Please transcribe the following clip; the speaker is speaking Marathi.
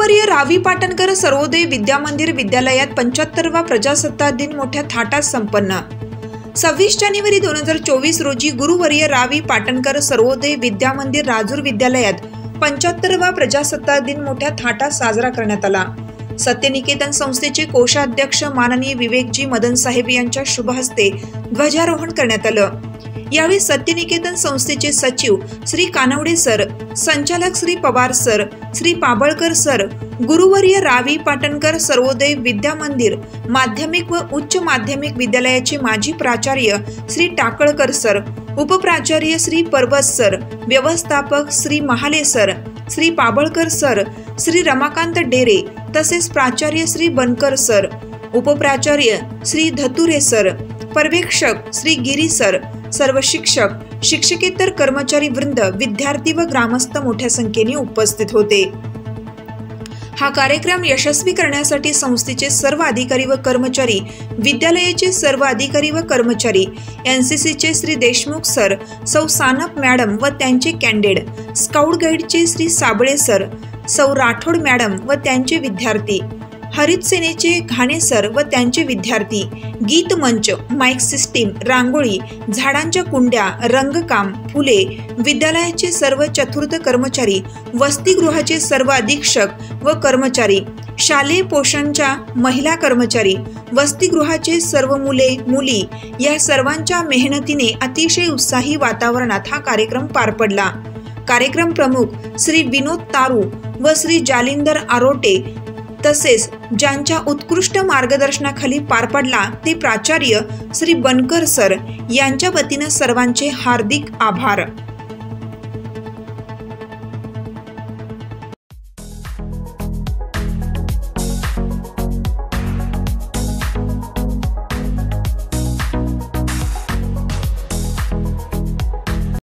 गुरुवर्य रावी पाटणकर सर्वोदय विद्यामंदिर विद्यालयात 75वा प्रजासत्ताक दिन मोठ्या थाटात संपन्न। 26 जानेवारी 2024 रोजी गुरुवर्य रावी पाटणकर सर्वोदय विद्यामंदिर राजूर विद्यालयात 75वा प्रजासत्ताक दिन मोठ्या थाटात साजरा करण्यात आला। सत्यनिकेतन संस्थेचे कोषाध्यक्ष माननीय विवेकजी मदन साहेब यांच्या शुभ हस्ते ध्वजारोहण करण्यात आलं। यावेळी सत्यनिकेतन संस्थेचे सचिव श्री कानवडे सर, संचालक श्री पवार सर, श्री पाबळकर सर, गुरुवर्य रावी पाटणकर सर्वोदय विद्यामंदिर माध्यमिक व उच्च माध्यमिक विद्यालयाचे माजी प्राचार्य श्री टाकळकर सर, उपप्राचार्य श्री पर्वत सर, व्यवस्थापक श्री महाले सर, श्री पाबळकर सर, श्री रमाकांत डेरे तसेच प्राचार्य श्री बनकर सर, उपप्राचार्य श्री धतुरे सर, पर्यवेक्षक श्री गिरी सर, सर्व शिक्षक, शिक्षकेतर कर्मचारी वृंद, विद्यार्थी व ग्रामस्थ मोठ्या संख्येने उपस्थित होते। हा कार्यक्रम यशस्वी करण्यासाठी संस्थेचे सर्व अधिकारी व कर्मचारी, विद्यालयाचे सर्व अधिकारी व कर्मचारी, एनसीसीचे श्री देशमुख सर, सौ सानप मॅडम व त्यांचे कॅन्डिडेट, स्काउट गाईडचे श्री साबळे सर, सौ राठोड मॅडम व त्यांचे विद्यार्थी, हरित सेनेचे घाणे सर व त्यांचे विद्यार्थी, गीत मंच, माईक सिस्टीम, रांगोळी, झाडांच्या कुंड्या, रंगकाम, फुले, विद्यालयाचे सर्व चतुर्थ कर्मचारी, वसतिगृहाचे सर्व अधीक्षक व कर्मचारी, शालेय पोषणच्या महिला कर्मचारी, वसतिगृहाचे सर्व मुले मुली या सर्वांच्या मेहनतीने अतिशय उत्साही वातावरणात हा कार्यक्रम पार पडला। कार्यक्रम प्रमुख श्री विनोद तारू व श्री जालिंदर आरोटे तसेच ज्यांच्या उत्कृष्ट मार्गदर्शनाखाली पार पडला ते प्राचार्य श्री बनकर सर यांच्या वतीने सर्वांचे हार्दिक आभार।